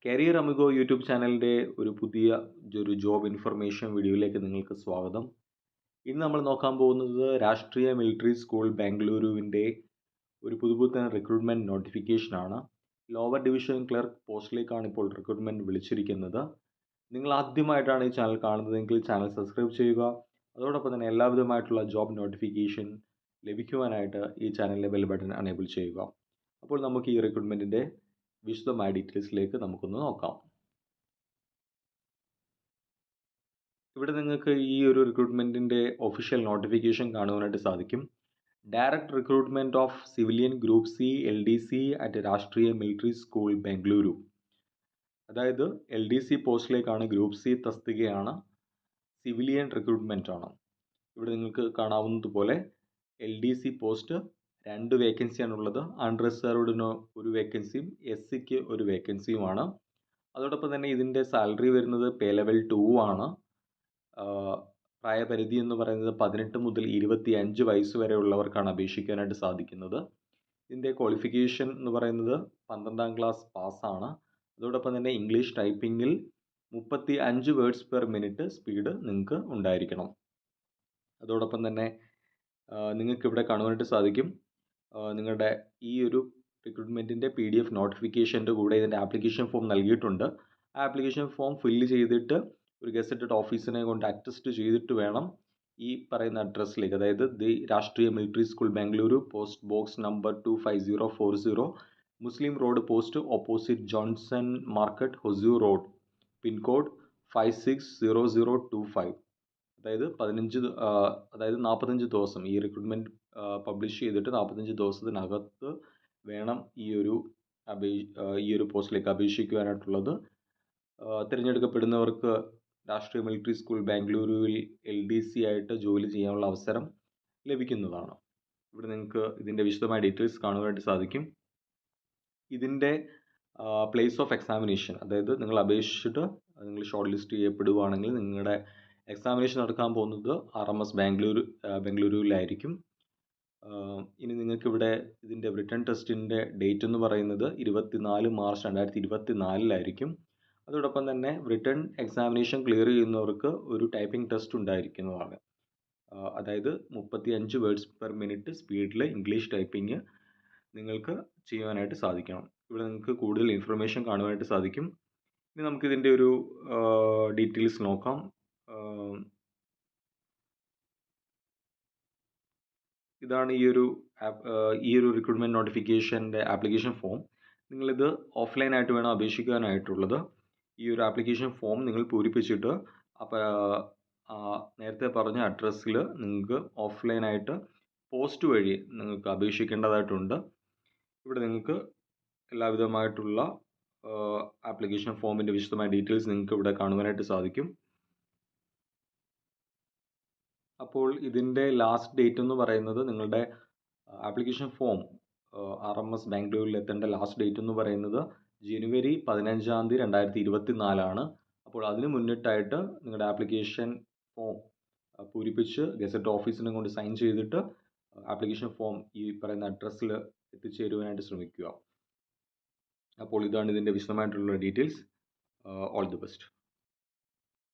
Career amigo YouTube ചാനലിൻ്റെ ഒരു പുതിയ ജോബ് ഇൻഫർമേഷൻ വീഡിയോയിലേക്ക് നിങ്ങൾക്ക് സ്വാഗതം. ഇന്ന് നമ്മൾ നോക്കാൻ പോകുന്നത് രാഷ്ട്രീയ മിലിറ്ററി സ്കൂൾ ബാംഗ്ലൂരുവിൻ്റെ ഒരു പുതുപുത്തൻ റിക്രൂട്ട്മെൻറ്റ് നോട്ടിഫിക്കേഷനാണ്. ലോവർ ഡിവിഷൻ ക്ലർക്ക് പോസ്റ്റിലേക്കാണ് ഇപ്പോൾ റിക്രൂട്ട്മെൻറ്റ് വിളിച്ചിരിക്കുന്നത്. നിങ്ങൾ ആദ്യമായിട്ടാണ് ഈ ചാനൽ കാണുന്നതെങ്കിൽ ചാനൽ സബ്സ്ക്രൈബ് ചെയ്യുക. അതോടൊപ്പം തന്നെ എല്ലാവിധമായിട്ടുള്ള ജോബ് നോട്ടിഫിക്കേഷൻ ലഭിക്കുവാനായിട്ട് ഈ ചാനലിലെ ബെൽ ബട്ടൺ അനേബിൾ ചെയ്യുക. അപ്പോൾ നമുക്ക് ഈ റിക്രൂട്ട്മെൻറ്റിൻ്റെ വിശദമായ ഡീറ്റെയിൽസിലേക്ക് നമുക്കൊന്ന് നോക്കാം. ഇവിടെ നിങ്ങൾക്ക് ഈ ഒരു റിക്രൂട്ട്മെൻറ്റിൻ്റെ ഒഫീഷ്യൽ നോട്ടിഫിക്കേഷൻ കാണുവാനായിട്ട് സാധിക്കും. Direct recruitment of civilian group C LDC at Rashtriya military school Bengaluru. അതായത് LDC പോസ്റ്റിലേക്കാണ്, ഗ്രൂപ്പ് സി തസ്തികയാണ്, സിവിലിയൻ റിക്രൂട്ട്മെൻറ്റ് ആണ്. ഇവിടെ നിങ്ങൾക്ക് കാണാവുന്നതുപോലെ LDC പോസ്റ്റ് 2 വേക്കൻസിയാണുള്ളത്. അൺറിസർവ്ഡിന് ഒരു വേക്കൻസിയും SCക്ക് ഒരു വേക്കൻസിയുമാണ്. അതോടൊപ്പം തന്നെ ഇതിൻ്റെ സാലറി വരുന്നത് പേ ലെവൽ 2 ആണ്. പ്രായപരിധി എന്ന് പറയുന്നത് 18 മുതൽ 25 വയസ്സ് വരെ ഉള്ളവർക്കാണ് അപേക്ഷിക്കാനായിട്ട് സാധിക്കുന്നത്. ഇതിൻ്റെ ക്വാളിഫിക്കേഷൻ എന്ന് പറയുന്നത് 12ാം ക്ലാസ് പാസ്സാണ്. അതോടൊപ്പം തന്നെ ഇംഗ്ലീഷ് ടൈപ്പിങ്ങിൽ 35 വേർഡ്സ് പെർ മിനിറ്റ് സ്പീഡ് നിങ്ങൾക്ക് ഉണ്ടായിരിക്കണം. അതോടൊപ്പം തന്നെ നിങ്ങൾക്കിവിടെ കാണുവാനായിട്ട് സാധിക്കും നിങ്ങളുടെ ഈ ഒരു റിക്രൂട്ട്മെൻറ്റിൻ്റെ PDF നോട്ടിഫിക്കേഷൻ്റെ കൂടെ ഇതിൻ്റെ ആപ്ലിക്കേഷൻ ഫോം നൽകിയിട്ടുണ്ട്. ആ ആപ്ലിക്കേഷൻ ഫോം ഫില്ല് ചെയ്തിട്ട് ഒരു ഗസറ്റഡ് ഓഫീസിനെ കൊണ്ട് അറ്റസ്റ്റ് ചെയ്തിട്ട് വേണം ഈ പറയുന്ന അഡ്രസ്സിലേക്ക്, അതായത് the Rashtriya military school Bengaluru, post box number 25040, Muslim road post opposite Johnson market, Hosur road, pincode 560025. അതായത് 45 ദിവസം ഈ റിക്രൂട്ട്മെൻറ്റ് പബ്ലിഷ് ചെയ്തിട്ട് 45 ദിവസത്തിനകത്ത് വേണം ഈ ഒരു പോസ്റ്റിലേക്ക് അപേക്ഷിക്കുവാനായിട്ടുള്ളത്. തിരഞ്ഞെടുക്കപ്പെടുന്നവർക്ക് രാഷ്ട്രീയ മിലിറ്ററി സ്കൂൾ ബാംഗ്ലൂരുവിൽ LDC ആയിട്ട് ജോലി ചെയ്യാനുള്ള അവസരം ലഭിക്കുന്നതാണ്. ഇവിടെ നിങ്ങൾക്ക് ഇതിൻ്റെ വിശദമായ ഡീറ്റെയിൽസ് കാണുവാനായിട്ട് സാധിക്കും. ഇതിൻ്റെ പ്ലേസ് ഓഫ് എക്സാമിനേഷൻ, അതായത് നിങ്ങൾ അപേക്ഷിച്ചിട്ട് നിങ്ങൾ ഷോർട്ട് ലിസ്റ്റ് ചെയ്യപ്പെടുകയാണെങ്കിൽ നിങ്ങളുടെ എക്സാമിനേഷൻ നടക്കാൻ പോകുന്നത് RMS ബാംഗ്ലൂരുവിലായിരിക്കും. ഇനി നിങ്ങൾക്കിവിടെ ഇതിൻ്റെ റിട്ടൺ ടെസ്റ്റിൻ്റെ ഡേറ്റ് എന്ന് പറയുന്നത് 24 മാർച്ച് 2024 അതോടൊപ്പം തന്നെ റിട്ടൺ എക്സാമിനേഷൻ ക്ലിയർ ചെയ്യുന്നവർക്ക് ഒരു ടൈപ്പിംഗ് ടെസ്റ്റ് ഉണ്ടായിരിക്കുന്നതാണ്. അതായത് 35 വേർഡ്സ് പെർ മിനിറ്റ് സ്പീഡിൽ ഇംഗ്ലീഷ് ടൈപ്പിംഗ് നിങ്ങൾക്ക് ചെയ്യുവാനായിട്ട് സാധിക്കണം. ഇവിടെ നിങ്ങൾക്ക് കൂടുതൽ ഇൻഫർമേഷൻ കാണുവാനായിട്ട് സാധിക്കും. ഇനി നമുക്കിതിൻ്റെ ഒരു ഡീറ്റെയിൽസ് നോക്കാം. ഇതാണ് ഈ ഒരു റിക്രൂട്ട്മെൻറ്റ് നോട്ടിഫിക്കേഷൻ്റെ ആപ്ലിക്കേഷൻ ഫോം. നിങ്ങളിത് ഓഫ്ലൈനായിട്ട് വേണം അപേക്ഷിക്കാനായിട്ടുള്ളത്. ഈ ഒരു ആപ്ലിക്കേഷൻ ഫോം നിങ്ങൾ പൂരിപ്പിച്ചിട്ട് നേരത്തെ പറഞ്ഞ അഡ്രസ്സിൽ നിങ്ങൾക്ക് ഓഫ്ലൈനായിട്ട് പോസ്റ്റ് വഴി നിങ്ങൾക്ക് അപേക്ഷിക്കേണ്ടതായിട്ടുണ്ട്. ഇവിടെ നിങ്ങൾക്ക് എല്ലാവിധമായിട്ടുള്ള ആപ്ലിക്കേഷൻ ഫോമിൻ്റെ വിശദമായ ഡീറ്റെയിൽസ് നിങ്ങൾക്ക് ഇവിടെ കാണുവാനായിട്ട് സാധിക്കും. അപ്പോൾ ഇതിൻ്റെ ലാസ്റ്റ് ഡേറ്റ് എന്ന് പറയുന്നത് നിങ്ങളുടെ ആപ്ലിക്കേഷൻ ഫോം RMS ബാംഗ്ലൂരിൽ എത്തേണ്ട ലാസ്റ്റ് ഡേറ്റ് എന്ന് പറയുന്നത് ജനുവരി 15 2024. അപ്പോൾ അതിന് മുന്നിട്ടായിട്ട് നിങ്ങളുടെ ആപ്ലിക്കേഷൻ ഫോം പൂരിപ്പിച്ച് ഗസറ്റ് ഓഫീസിനെ കൊണ്ട് സൈൻ ചെയ്തിട്ട് ആപ്ലിക്കേഷൻ ഫോം ഈ പറയുന്ന അഡ്രസ്സിൽ എത്തിച്ചേരുവാനായിട്ട് ശ്രമിക്കുക. അപ്പോൾ ഇതാണ് ഇതിൻ്റെ വിശദമായിട്ടുള്ള ഡീറ്റെയിൽസ്. All the best.